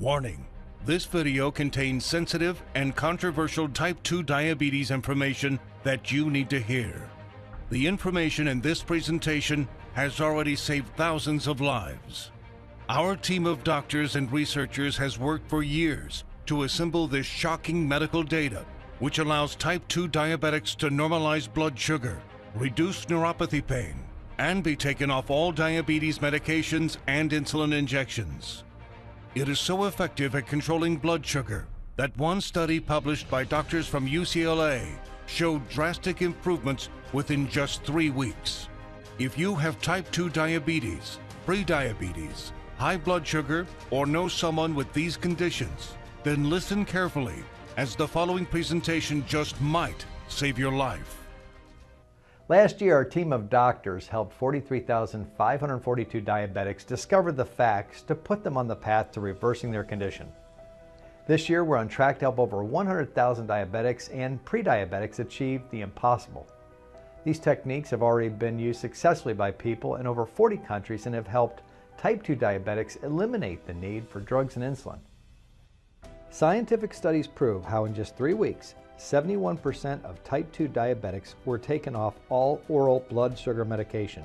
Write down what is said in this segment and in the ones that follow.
Warning: this video contains sensitive and controversial type 2 diabetes information that you need to hear. The information in this presentation has already saved thousands of lives. Our team of doctors and researchers has worked for years to assemble this shocking medical data, which allows type 2 diabetics to normalize blood sugar, reduce neuropathy pain, and be taken off all diabetes medications and insulin injections. It is so effective at controlling blood sugar that one study published by doctors from UCLA showed drastic improvements within just 3 weeks. If you have type 2 diabetes, prediabetes, high blood sugar, or know someone with these conditions, then listen carefully, as the following presentation just might save your life. Last year, our team of doctors helped 43,542 diabetics discover the facts to put them on the path to reversing their condition. This year, we're on track to help over 100,000 diabetics and pre-diabetics achieve the impossible. These techniques have already been used successfully by people in over 40 countries and have helped type 2 diabetics eliminate the need for drugs and insulin. Scientific studies prove how in just 3 weeks, 71% of type 2 diabetics were taken off all oral blood sugar medication,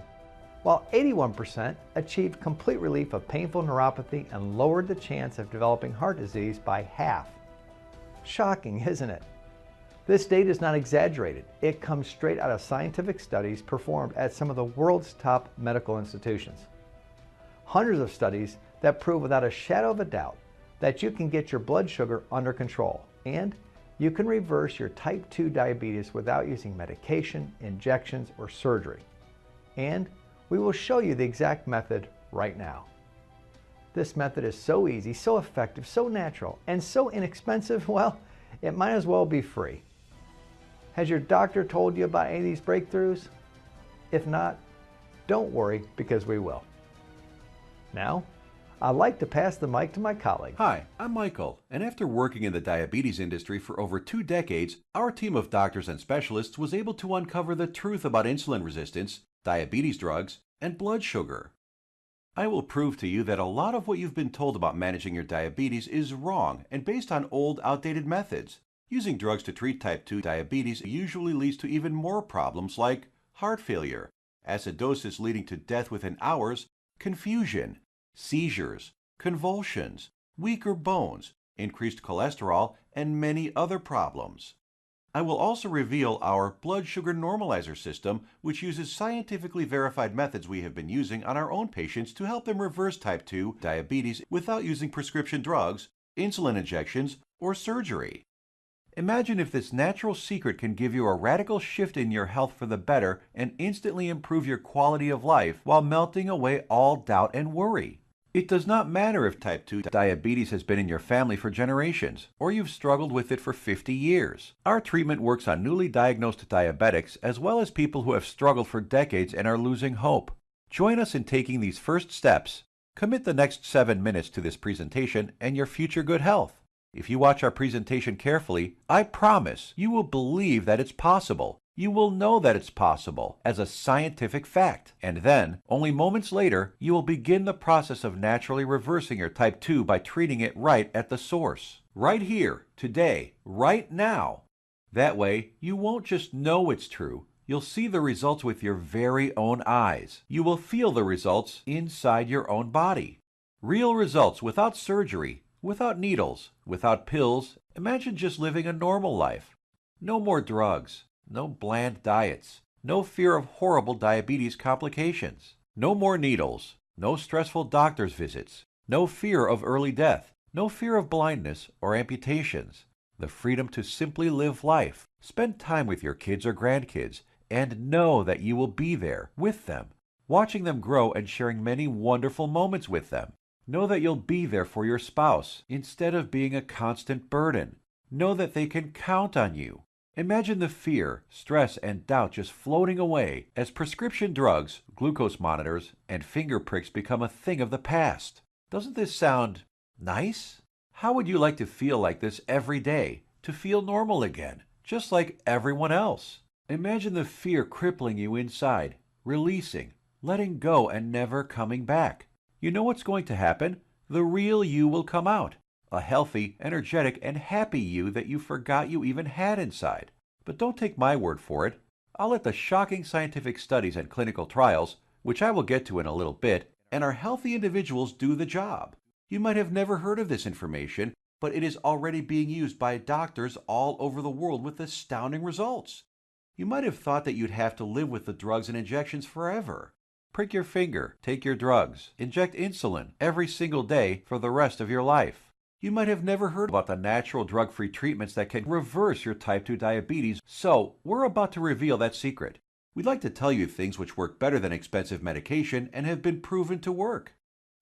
while 81% achieved complete relief of painful neuropathy and lowered the chance of developing heart disease by half. Shocking, isn't it? This data is not exaggerated. It comes straight out of scientific studies performed at some of the world's top medical institutions. Hundreds of studies that prove without a shadow of a doubt that you can get your blood sugar under control, and you can reverse your type 2 diabetes without using medication, injections, or surgery. And we will show you the exact method right now. This method is so easy, so effective, so natural, and so inexpensive, well, it might as well be free. Has your doctor told you about any of these breakthroughs? If not, don't worry, because we will. Now, I'd like to pass the mic to my colleague. Hi, I'm Michael, and after working in the diabetes industry for over 2 decades, our team of doctors and specialists was able to uncover the truth about insulin resistance, diabetes drugs, and blood sugar. I will prove to you that a lot of what you've been told about managing your diabetes is wrong and based on old, outdated methods. Using drugs to treat type 2 diabetes usually leads to even more problems like heart failure, acidosis leading to death within hours, confusion, seizures, convulsions, weaker bones, increased cholesterol, and many other problems. I will also reveal our blood sugar normalizer system, which uses scientifically verified methods we have been using on our own patients to help them reverse type 2 diabetes without using prescription drugs, insulin injections, or surgery. Imagine if this natural secret can give you a radical shift in your health for the better and instantly improve your quality of life while melting away all doubt and worry. It does not matter if type 2 diabetes has been in your family for generations, or you've struggled with it for 50 years. Our treatment works on newly diagnosed diabetics as well as people who have struggled for decades and are losing hope. Join us in taking these first steps. Commit the next 7 minutes to this presentation and your future good health. If you watch our presentation carefully, I promise you will believe that it's possible. You will know that it's possible as a scientific fact. And then, only moments later, you will begin the process of naturally reversing your type 2 by treating it right at the source. Right here, today, right now. That way, you won't just know it's true. You'll see the results with your very own eyes. You will feel the results inside your own body. Real results without surgery, without needles, without pills. Imagine just living a normal life. No more drugs. No bland diets, no fear of horrible diabetes complications, no more needles, no stressful doctor's visits, no fear of early death, no fear of blindness or amputations, the freedom to simply live life, spend time with your kids or grandkids, and know that you will be there with them, watching them grow and sharing many wonderful moments with them. Know that you'll be there for your spouse instead of being a constant burden. Know that they can count on you. Imagine the fear, stress, and doubt just floating away as prescription drugs, glucose monitors, and finger pricks become a thing of the past. Doesn't this sound nice? How would you like to feel like this every day? To feel normal again, just like everyone else? Imagine the fear crippling you inside, releasing, letting go, and never coming back. You know what's going to happen? The real you will come out. A healthy, energetic, and happy you that you forgot you even had inside. But don't take my word for it. I'll let the shocking scientific studies and clinical trials, which I will get to in a little bit, and our healthy individuals do the job. You might have never heard of this information, but it is already being used by doctors all over the world with astounding results. You might have thought that you'd have to live with the drugs and injections forever. Prick your finger, take your drugs, inject insulin every single day for the rest of your life. You might have never heard about the natural drug-free treatments that can reverse your type 2 diabetes, so we're about to reveal that secret. We'd like to tell you things which work better than expensive medication and have been proven to work.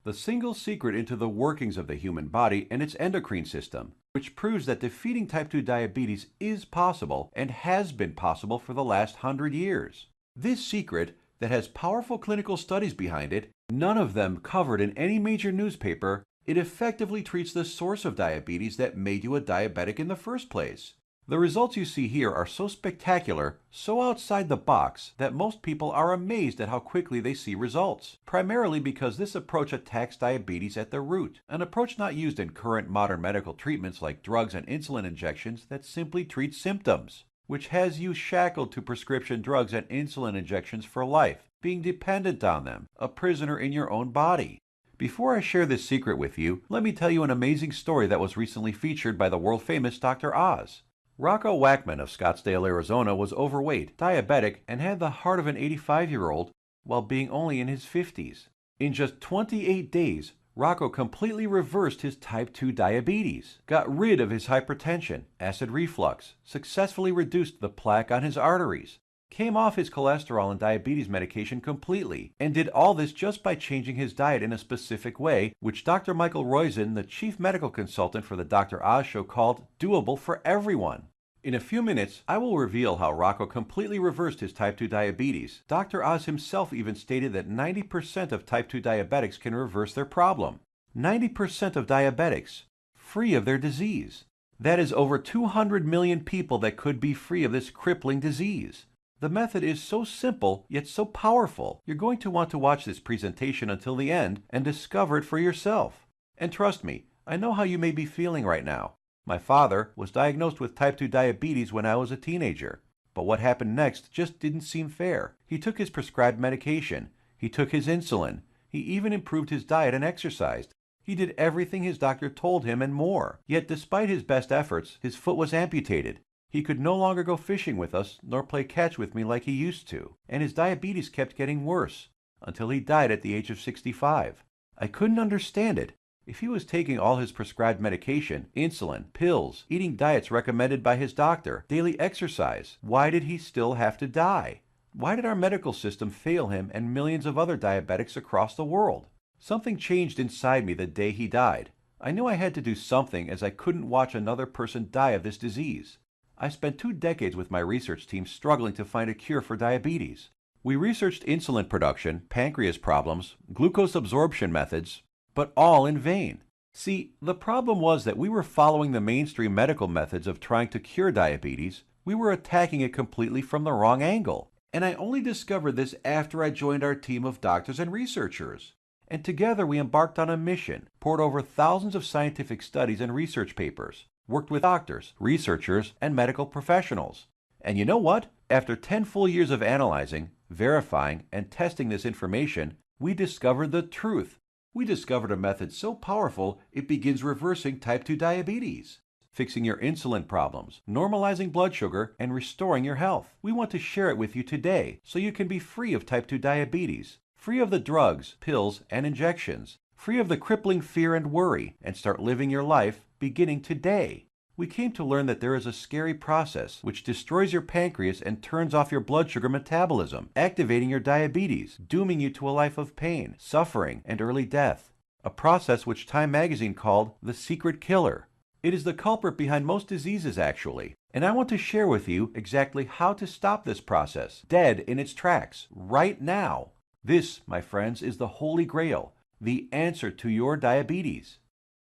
The single secret into the workings of the human body and its endocrine system, which proves that defeating type 2 diabetes is possible and has been possible for the last 100 years. This secret, that has powerful clinical studies behind it, none of them covered in any major newspaper, it effectively treats the source of diabetes that made you a diabetic in the first place. The results you see here are so spectacular, so outside the box, that most people are amazed at how quickly they see results, primarily because this approach attacks diabetes at the root, an approach not used in current modern medical treatments like drugs and insulin injections that simply treat symptoms, which has you shackled to prescription drugs and insulin injections for life, being dependent on them, a prisoner in your own body. Before I share this secret with you, let me tell you an amazing story that was recently featured by the world-famous Dr. Oz. Rocco Wackman of Scottsdale, Arizona was overweight, diabetic, and had the heart of an 85-year-old while being only in his 50s. In just 28 days, Rocco completely reversed his type 2 diabetes, got rid of his hypertension, acid reflux, successfully reduced the plaque on his arteries, came off his cholesterol and diabetes medication completely, and did all this just by changing his diet in a specific way, which Dr. Michael Roizen, the chief medical consultant for the Dr. Oz Show, called doable for everyone. In a few minutes, I will reveal how Rocco completely reversed his type 2 diabetes. Dr. Oz himself even stated that 90% of type 2 diabetics can reverse their problem. 90% of diabetics, free of their disease. That is over 200 million people that could be free of this crippling disease. The method is so simple, yet so powerful. You're going to want to watch this presentation until the end and discover it for yourself. And trust me, I know how you may be feeling right now. My father was diagnosed with type 2 diabetes when I was a teenager. But what happened next just didn't seem fair. He took his prescribed medication. He took his insulin. He even improved his diet and exercised. He did everything his doctor told him and more. Yet despite his best efforts, his foot was amputated. He could no longer go fishing with us, nor play catch with me like he used to, and his diabetes kept getting worse, until he died at the age of 65. I couldn't understand it. If he was taking all his prescribed medication, insulin, pills, eating diets recommended by his doctor, daily exercise, why did he still have to die? Why did our medical system fail him and millions of other diabetics across the world? Something changed inside me the day he died. I knew I had to do something, as I couldn't watch another person die of this disease. I spent 2 decades with my research team struggling to find a cure for diabetes. We researched insulin production, pancreas problems, glucose absorption methods, but all in vain. See, the problem was that we were following the mainstream medical methods of trying to cure diabetes. We were attacking it completely from the wrong angle. And I only discovered this after I joined our team of doctors and researchers. And together we embarked on a mission, poured over thousands of scientific studies and research papers, worked with doctors, researchers, and medical professionals. And you know what? After 10 full years of analyzing, verifying, and testing this information, we discovered the truth. We discovered a method so powerful it begins reversing type 2 diabetes, fixing your insulin problems, normalizing blood sugar, and restoring your health. We want to share it with you today so you can be free of type 2 diabetes, free of the drugs, pills, and injections, free of the crippling fear and worry, and start living your life beginning today. We came to learn that there is a scary process which destroys your pancreas and turns off your blood sugar metabolism, activating your diabetes, dooming you to a life of pain, suffering, and early death. A process which Time magazine called the secret killer. It is the culprit behind most diseases, actually. And I want to share with you exactly how to stop this process, dead in its tracks, right now. This, my friends, is the Holy Grail, the answer to your diabetes.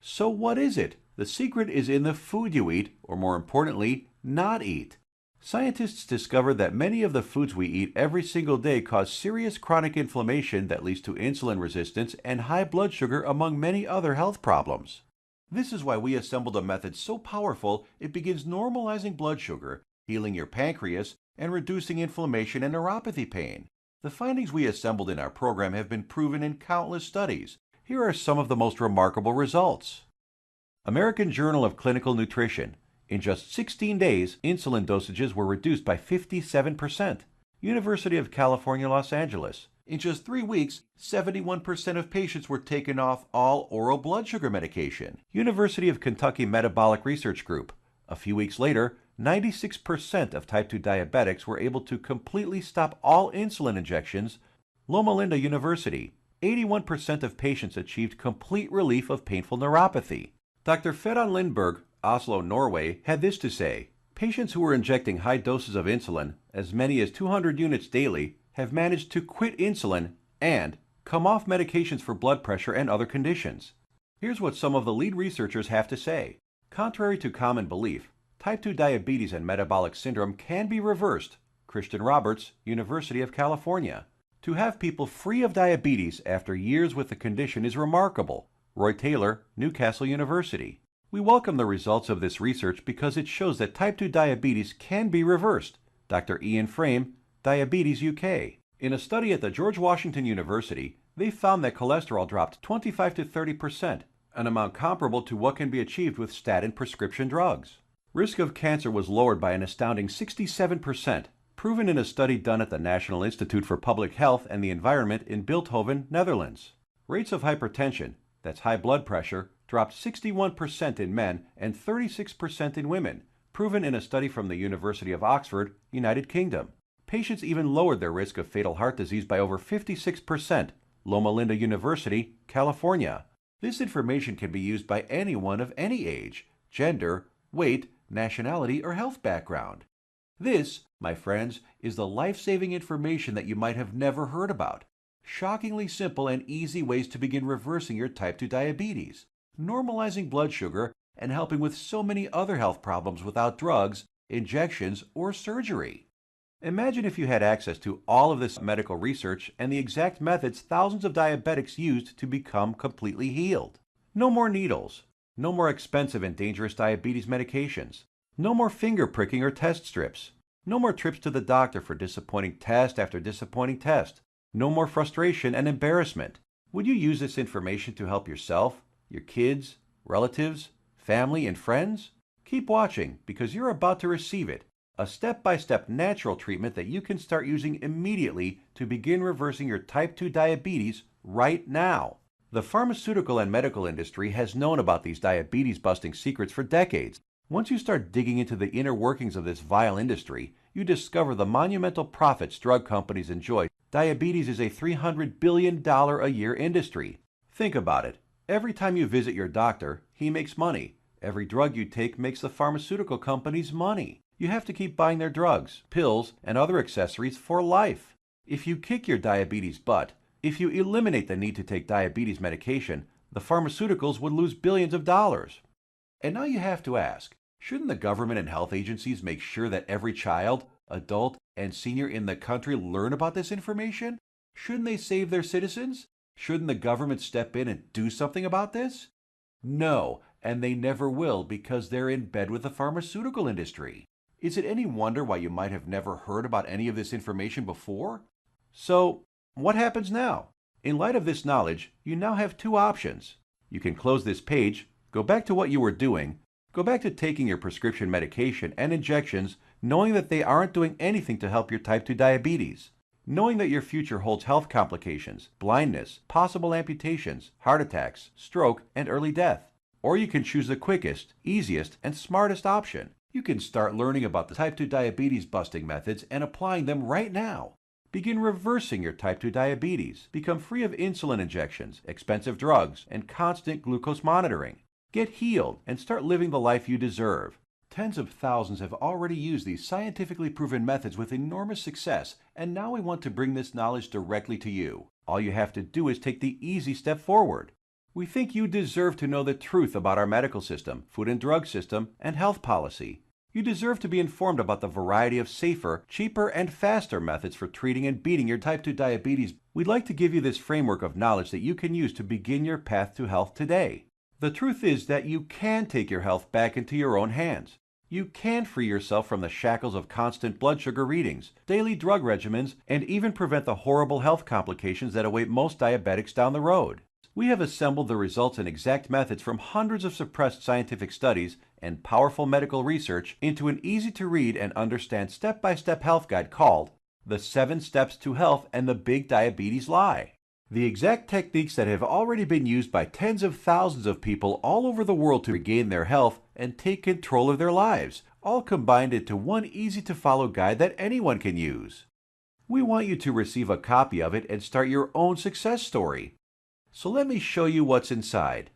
So what is it? The secret is in the food you eat, or more importantly, not eat. Scientists discovered that many of the foods we eat every single day cause serious chronic inflammation that leads to insulin resistance and high blood sugar, among many other health problems. This is why we assembled a method so powerful it begins normalizing blood sugar, healing your pancreas, and reducing inflammation and neuropathy pain. The findings we assembled in our program have been proven in countless studies. Here are some of the most remarkable results. American Journal of Clinical Nutrition. In just 16 days, insulin dosages were reduced by 57%. University of California, Los Angeles. In just 3 weeks, 71% of patients were taken off all oral blood sugar medication. University of Kentucky Metabolic Research Group. A few weeks later, 96% of type 2 diabetics were able to completely stop all insulin injections. Loma Linda University. 81% of patients achieved complete relief of painful neuropathy. Dr. Ferran Lindberg, Oslo, Norway, had this to say: patients who were injecting high doses of insulin, as many as 200 units daily, have managed to quit insulin and come off medications for blood pressure and other conditions. Here's what some of the lead researchers have to say. Contrary to common belief, type 2 diabetes and metabolic syndrome can be reversed. Christian Roberts, University of California. To have people free of diabetes after years with the condition is remarkable. Roy Taylor, Newcastle University. We welcome the results of this research because it shows that type 2 diabetes can be reversed. Dr. Ian Frame, Diabetes UK. In a study at the George Washington University, they found that cholesterol dropped 25 to 30%, an amount comparable to what can be achieved with statin prescription drugs. Risk of cancer was lowered by an astounding 67%, proven in a study done at the National Institute for Public Health and the Environment in Bilthoven, Netherlands. Rates of hypertension, that's high blood pressure, dropped 61% in men and 36% in women, proven in a study from the University of Oxford, United Kingdom. Patients even lowered their risk of fatal heart disease by over 56%, Loma Linda University, California. This information can be used by anyone of any age, gender, weight, nationality, or health background. This, my friends, is the life-saving information that you might have never heard about. Shockingly simple and easy ways to begin reversing your type 2 diabetes, normalizing blood sugar, and helping with so many other health problems without drugs, injections, or surgery. Imagine if you had access to all of this medical research and the exact methods thousands of diabetics used to become completely healed. No more needles. No more expensive and dangerous diabetes medications. No more finger pricking or test strips. No more trips to the doctor for disappointing test after disappointing test. No more frustration and embarrassment. Would you use this information to help yourself, your kids, relatives, family, and friends? Keep watching because you're about to receive it. A step-by-step natural treatment that you can start using immediately to begin reversing your type 2 diabetes right now. The pharmaceutical and medical industry has known about these diabetes-busting secrets for decades. Once you start digging into the inner workings of this vile industry, you discover the monumental profits drug companies enjoy. Diabetes is a $300 billion a year industry. Think about it. Every time you visit your doctor, he makes money. Every drug you take makes the pharmaceutical companies money. You have to keep buying their drugs, pills, and other accessories for life. If you kick your diabetes butt, if you eliminate the need to take diabetes medication, the pharmaceuticals would lose billions of dollars. And now you have to ask, shouldn't the government and health agencies make sure that every child, adult, and senior in the country learn about this information? Shouldn't they save their citizens? Shouldn't the government step in and do something about this? No, and they never will because they're in bed with the pharmaceutical industry. Is it any wonder why you might have never heard about any of this information before? So, what happens now? In light of this knowledge, you now have two options. You can close this page, go back to what you were doing, go back to taking your prescription medication and injections, knowing that they aren't doing anything to help your type 2 diabetes, knowing that your future holds health complications, blindness, possible amputations, heart attacks, stroke, and early death. Or you can choose the quickest, easiest, and smartest option. You can start learning about the type 2 diabetes busting methods and applying them right now. Begin reversing your type 2 diabetes. Become free of insulin injections, expensive drugs, and constant glucose monitoring. Get healed and start living the life you deserve. Tens of thousands have already used these scientifically proven methods with enormous success, and now we want to bring this knowledge directly to you. All you have to do is take the easy step forward. We think you deserve to know the truth about our medical system, food and drug system, and health policy. You deserve to be informed about the variety of safer, cheaper, and faster methods for treating and beating your type 2 diabetes. We'd like to give you this framework of knowledge that you can use to begin your path to health today. The truth is that you can take your health back into your own hands. You can free yourself from the shackles of constant blood sugar readings, daily drug regimens, and even prevent the horrible health complications that await most diabetics down the road. We have assembled the results and exact methods from hundreds of suppressed scientific studies and powerful medical research into an easy-to-read and understand step-by-step health guide called The 7 Steps to Health and the Big Diabetes Lie. The exact techniques that have already been used by tens of thousands of people all over the world to regain their health and take control of their lives, all combined into one easy-to-follow guide that anyone can use. We want you to receive a copy of it and start your own success story. So let me show you what's inside.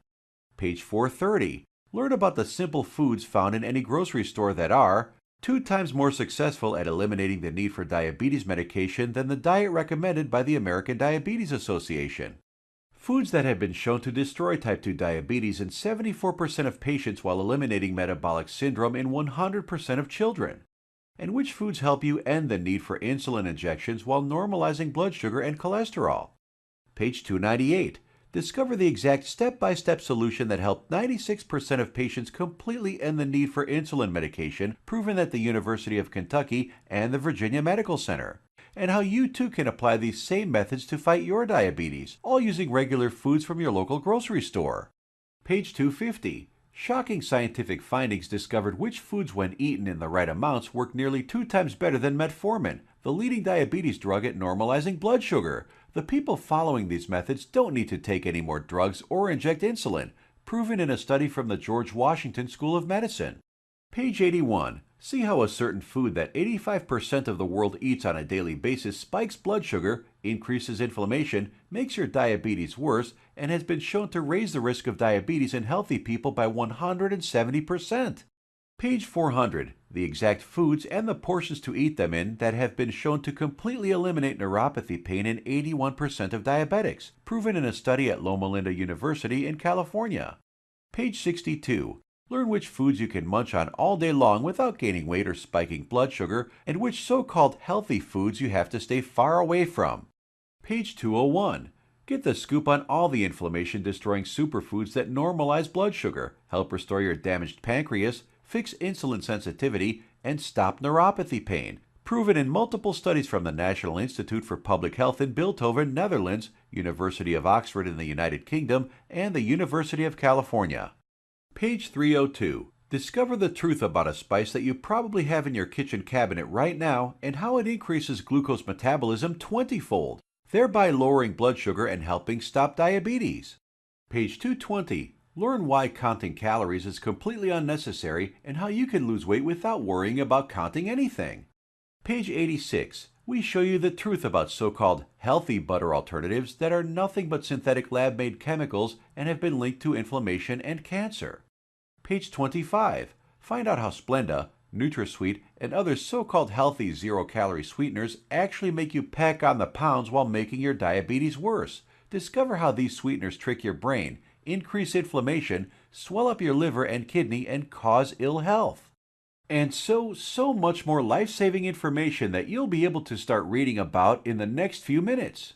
Page 430. Learn about the simple foods found in any grocery store that are 2 times more successful at eliminating the need for diabetes medication than the diet recommended by the American Diabetes Association. Foods that have been shown to destroy type 2 diabetes in 74% of patients while eliminating metabolic syndrome in 100% of children. And which foods help you end the need for insulin injections while normalizing blood sugar and cholesterol. Page 298. Discover the exact step-by-step solution that helped 96% of patients completely end the need for insulin medication, proven at the University of Kentucky and the Virginia Medical Center, and how you too can apply these same methods to fight your diabetes, all using regular foods from your local grocery store. Page 250. Shocking scientific findings discovered which foods, when eaten in the right amounts, work nearly 2 times better than metformin, the leading diabetes drug at normalizing blood sugar. The people following these methods don't need to take any more drugs or inject insulin, proven in a study from the George Washington School of Medicine. Page 81. See how a certain food that 85% of the world eats on a daily basis spikes blood sugar, increases inflammation, makes your diabetes worse, and has been shown to raise the risk of diabetes in healthy people by 170%. Page 400. The exact foods and the portions to eat them in that have been shown to completely eliminate neuropathy pain in 81% of diabetics, proven in a study at Loma Linda University in California. Page 62. Learn which foods you can munch on all day long without gaining weight or spiking blood sugar, and which so-called healthy foods you have to stay far away from. Page 201. Get the scoop on all the inflammation-destroying superfoods that normalize blood sugar, help restore your damaged pancreas, fix insulin sensitivity, and stop neuropathy pain, proven in multiple studies from the National Institute for Public Health in Bilthoven, Netherlands, University of Oxford in the United Kingdom, and the University of California. Page 302. Discover the truth about a spice that you probably have in your kitchen cabinet right now and how it increases glucose metabolism 20-fold, thereby lowering blood sugar and helping stop diabetes. Page 220. Learn why counting calories is completely unnecessary and how you can lose weight without worrying about counting anything. Page 86. We show you the truth about so-called healthy butter alternatives that are nothing but synthetic lab-made chemicals and have been linked to inflammation and cancer. Page 25. Find out how Splenda, NutraSweet, and other so-called healthy zero-calorie sweeteners actually make you pack on the pounds while making your diabetes worse. Discover how these sweeteners trick your brain, increase inflammation, swell up your liver and kidney, and cause ill health. And so much more life-saving information that you'll be able to start reading about in the next few minutes.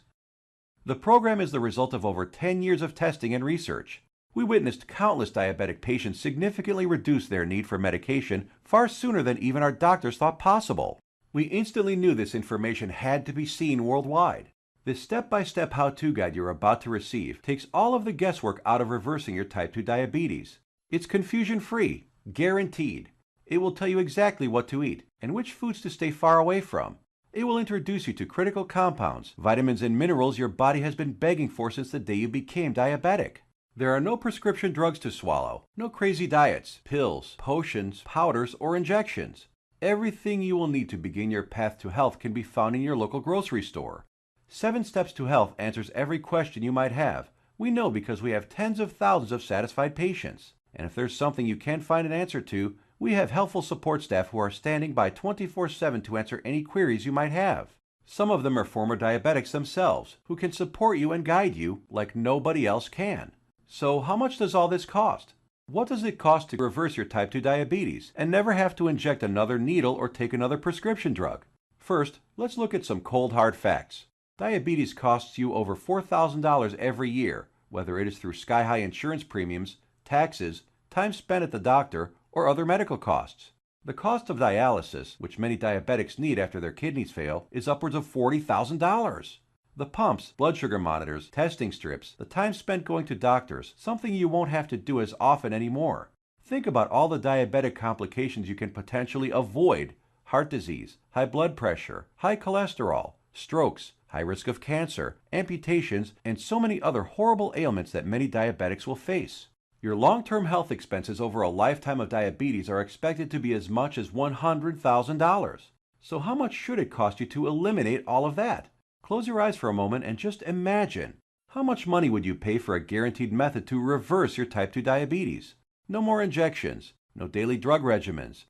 The program is the result of over 10 years of testing and research. We witnessed countless diabetic patients significantly reduce their need for medication far sooner than even our doctors thought possible. We instantly knew this information had to be seen worldwide. This step-by-step how-to guide you're about to receive takes all of the guesswork out of reversing your type 2 diabetes. It's confusion-free, guaranteed. It will tell you exactly what to eat and which foods to stay far away from. It will introduce you to critical compounds, vitamins and minerals your body has been begging for since the day you became diabetic. There are no prescription drugs to swallow, no crazy diets, pills, potions, powders, or injections. Everything you will need to begin your path to health can be found in your local grocery store. 7 Steps to Health answers every question you might have. We know because we have tens of thousands of satisfied patients. And if there's something you can't find an answer to, we have helpful support staff who are standing by 24/7 to answer any queries you might have. Some of them are former diabetics themselves, who can support you and guide you like nobody else can. So how much does all this cost? What does it cost to reverse your type 2 diabetes and never have to inject another needle or take another prescription drug? First, let's look at some cold hard facts. Diabetes costs you over $4,000 every year, whether it is through sky-high insurance premiums, taxes, time spent at the doctor, or other medical costs. The cost of dialysis, which many diabetics need after their kidneys fail, is upwards of $40,000. The pumps, blood sugar monitors, testing strips, the time spent going to doctors, something you won't have to do as often anymore. Think about all the diabetic complications you can potentially avoid: heart disease, high blood pressure, high cholesterol, strokes, high risk of cancer, amputations, and so many other horrible ailments that many diabetics will face. Your long-term health expenses over a lifetime of diabetes are expected to be as much as $100,000. So how much should it cost you to eliminate all of that? Close your eyes for a moment and just imagine. How much money would you pay for a guaranteed method to reverse your type 2 diabetes? No more injections, no daily drug regimens.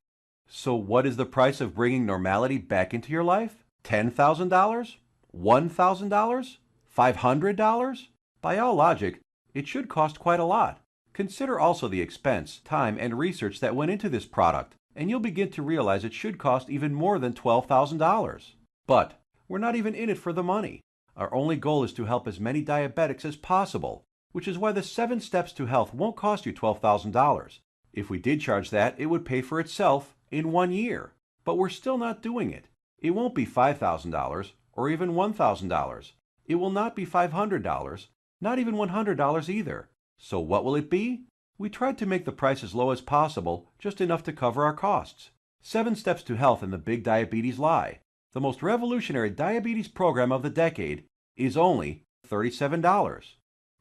So what is the price of bringing normality back into your life? $10,000? $1,000? $500? By all logic, it should cost quite a lot. Consider also the expense, time, and research that went into this product, and you'll begin to realize it should cost even more than $12,000. But we're not even in it for the money. Our only goal is to help as many diabetics as possible, which is why the 7 Steps to Health won't cost you $12,000. If we did charge that, it would pay for itself in 1 year. But we're still not doing it. It won't be $5,000 or even $1,000. It will not be $500, not even $100 either. So what will it be? We tried to make the price as low as possible, just enough to cover our costs. 7 Steps to Health and the Big Diabetes Lie, the most revolutionary diabetes program of the decade, is only $37.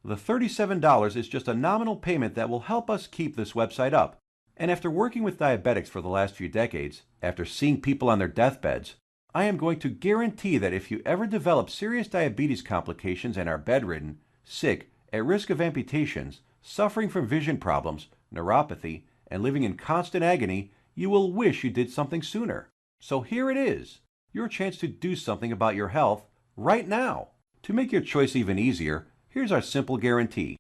The $37 is just a nominal payment that will help us keep this website up. And after working with diabetics for the last few decades, after seeing people on their deathbeds, I am going to guarantee that if you ever develop serious diabetes complications and are bedridden, sick, at risk of amputations, suffering from vision problems, neuropathy, and living in constant agony, you will wish you did something sooner. So here it is, your chance to do something about your health right now. To make your choice even easier, here's our simple guarantee.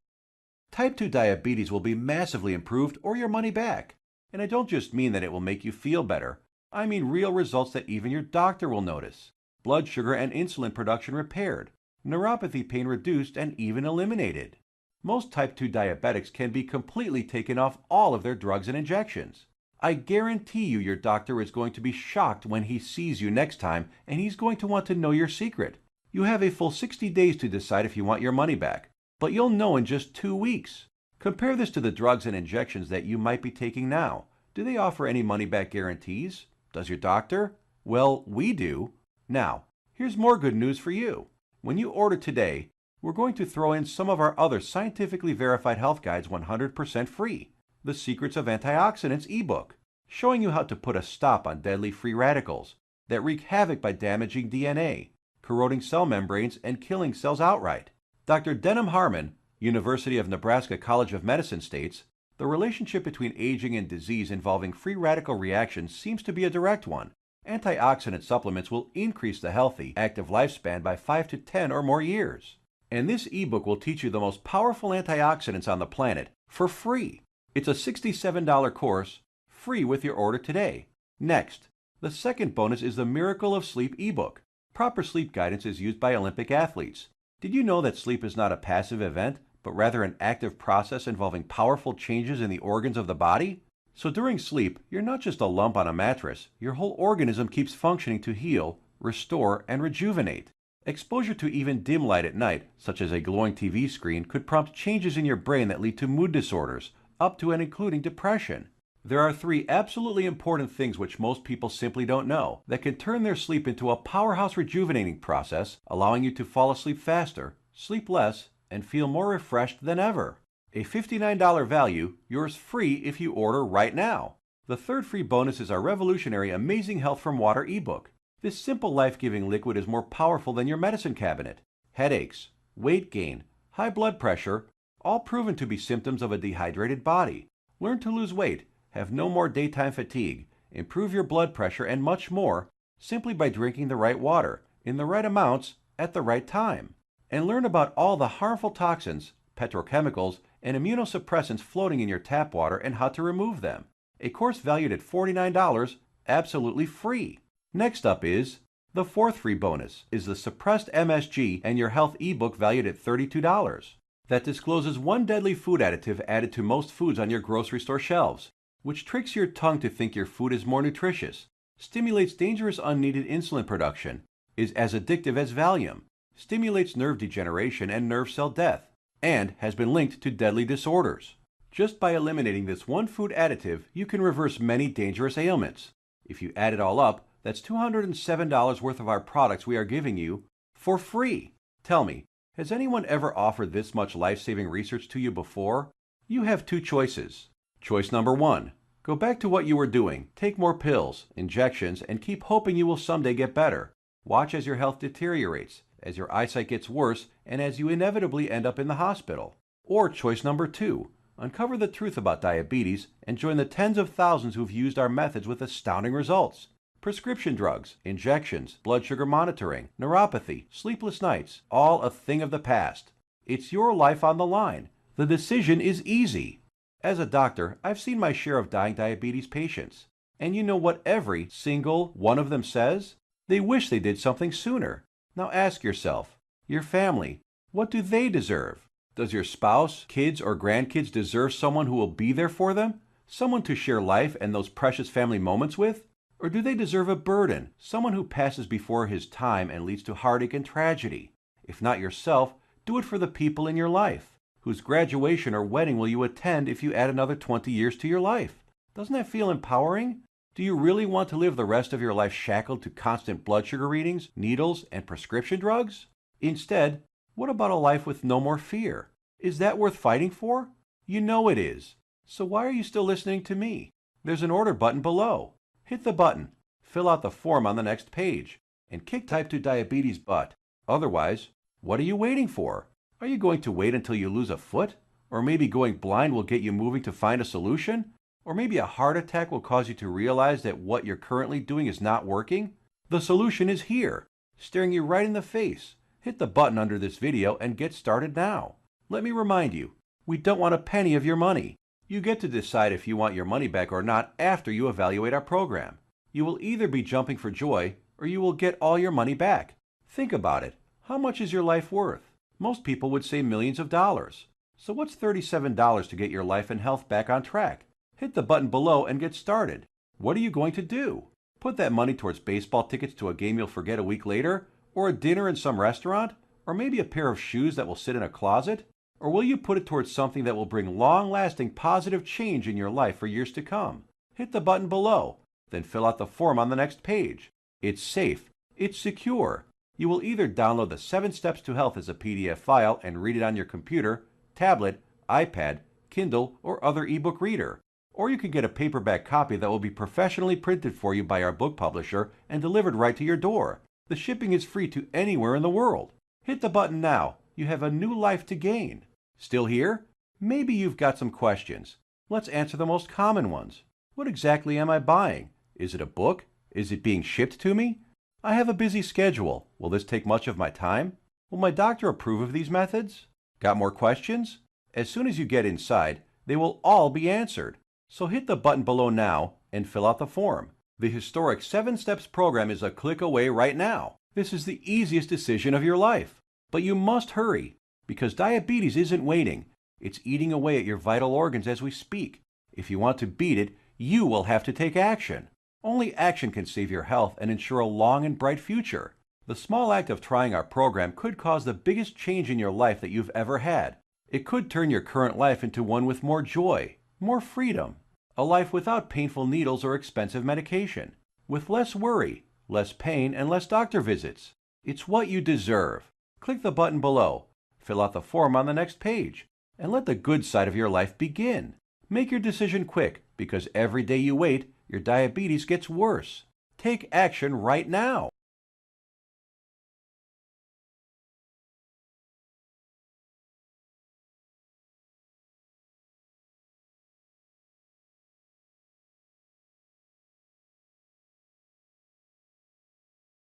Type 2 diabetes will be massively improved or your money back. And I don't just mean that it will make you feel better. I mean real results that even your doctor will notice. Blood sugar and insulin production repaired, neuropathy pain reduced and even eliminated. Most type 2 diabetics can be completely taken off all of their drugs and injections. I guarantee you your doctor is going to be shocked when he sees you next time, and he's going to want to know your secret. You have a full 60 days to decide if you want your money back, but you'll know in just 2 weeks. Compare this to the drugs and injections that you might be taking now. Do they offer any money-back guarantees? Does your doctor? Well, we do. Now, here's more good news for you. When you order today, we're going to throw in some of our other scientifically verified health guides 100% free. The Secrets of Antioxidants ebook, showing you how to put a stop on deadly free radicals that wreak havoc by damaging DNA, corroding cell membranes, and killing cells outright. Dr. Denham Harmon, University of Nebraska College of Medicine, states, the relationship between aging and disease involving free radical reactions seems to be a direct one. Antioxidant supplements will increase the healthy, active lifespan by 5 to 10 or more years. And this ebook will teach you the most powerful antioxidants on the planet for free. It's a $67 course, free with your order today. Next, the second bonus is the Miracle of Sleep ebook. Proper sleep guidance is used by Olympic athletes. Did you know that sleep is not a passive event, but rather an active process involving powerful changes in the organs of the body? So during sleep, you're not just a lump on a mattress. Your whole organism keeps functioning to heal, restore, and rejuvenate. Exposure to even dim light at night, such as a glowing TV screen, could prompt changes in your brain that lead to mood disorders, up to and including depression. There are 3 absolutely important things which most people simply don't know that can turn their sleep into a powerhouse rejuvenating process, allowing you to fall asleep faster, sleep less, and feel more refreshed than ever. A $59 value, yours free if you order right now. The third free bonus is our revolutionary Amazing Health from Water ebook. This simple life-giving liquid is more powerful than your medicine cabinet. Headaches, weight gain, high blood pressure, all proven to be symptoms of a dehydrated body. Learn to lose weight, have no more daytime fatigue, improve your blood pressure, and much more simply by drinking the right water, in the right amounts, at the right time. And learn about all the harmful toxins, petrochemicals, and immunosuppressants floating in your tap water and how to remove them. A course valued at $49, absolutely free. Next up is the fourth free bonus, is the Suppressed MSG and Your Health ebook valued at $32. that discloses one deadly food additive added to most foods on your grocery store shelves, which tricks your tongue to think your food is more nutritious, stimulates dangerous unneeded insulin production, is as addictive as Valium, stimulates nerve degeneration and nerve cell death, and has been linked to deadly disorders. Just by eliminating this one food additive, you can reverse many dangerous ailments. If you add it all up, that's $207 worth of our products we are giving you for free. Tell me, has anyone ever offered this much life-saving research to you before? You have two choices. Choice number one, go back to what you were doing, take more pills, injections, and keep hoping you will someday get better. Watch as your health deteriorates, as your eyesight gets worse, and as you inevitably end up in the hospital. Or choice number two, uncover the truth about diabetes and join the tens of thousands who've used our methods with astounding results. Prescription drugs, injections, blood sugar monitoring, neuropathy, sleepless nights, all a thing of the past. It's your life on the line. The decision is easy. As a doctor, I've seen my share of dying diabetes patients. And you know what every single one of them says? They wish they did something sooner. Now ask yourself, your family, what do they deserve? Does your spouse, kids, or grandkids deserve someone who will be there for them? Someone to share life and those precious family moments with? Or do they deserve a burden, someone who passes before his time and leads to heartache and tragedy? If not yourself, do it for the people in your life. Whose graduation or wedding will you attend if you add another 20 years to your life? Doesn't that feel empowering? Do you really want to live the rest of your life shackled to constant blood sugar readings, needles, and prescription drugs? Instead, what about a life with no more fear? Is that worth fighting for? You know it is. So why are you still listening to me? There's an order button below. Hit the button, fill out the form on the next page, and kick type 2 diabetes butt. Otherwise, what are you waiting for? Are you going to wait until you lose a foot? Or maybe going blind will get you moving to find a solution? Or maybe a heart attack will cause you to realize that what you're currently doing is not working? The solution is here, staring you right in the face. Hit the button under this video and get started now. Let me remind you, we don't want a penny of your money. You get to decide if you want your money back or not after you evaluate our program. You will either be jumping for joy or you will get all your money back. Think about it. How much is your life worth? Most people would say millions of dollars. So what's $37 to get your life and health back on track? Hit the button below and get started. What are you going to do? Put that money towards baseball tickets to a game you'll forget a week later? Or a dinner in some restaurant? Or maybe a pair of shoes that will sit in a closet? Or will you put it towards something that will bring long-lasting positive change in your life for years to come? Hit the button below, then fill out the form on the next page. It's safe. It's secure. You will either download the 7 Steps to Health as a PDF file and read it on your computer, tablet, iPad, Kindle, or other ebook reader. Or you can get a paperback copy that will be professionally printed for you by our book publisher and delivered right to your door. The shipping is free to anywhere in the world. Hit the button now. You have a new life to gain. Still here? Maybe you've got some questions. Let's answer the most common ones. What exactly am I buying? Is it a book? Is it being shipped to me? I have a busy schedule. Will this take much of my time? Will my doctor approve of these methods? Got more questions? As soon as you get inside, they will all be answered. So hit the button below now and fill out the form. The historic 7 Steps program is a click away right now. This is the easiest decision of your life. But you must hurry, because diabetes isn't waiting. It's eating away at your vital organs as we speak. If you want to beat it, you will have to take action. Only action can save your health and ensure a long and bright future. The small act of trying our program could cause the biggest change in your life that you've ever had. It could turn your current life into one with more joy, more freedom, a life without painful needles or expensive medication, with less worry, less pain, and less doctor visits. It's what you deserve. Click the button below, fill out the form on the next page, and let the good side of your life begin. Make your decision quick, because every day you wait, your diabetes gets worse. Take action right now.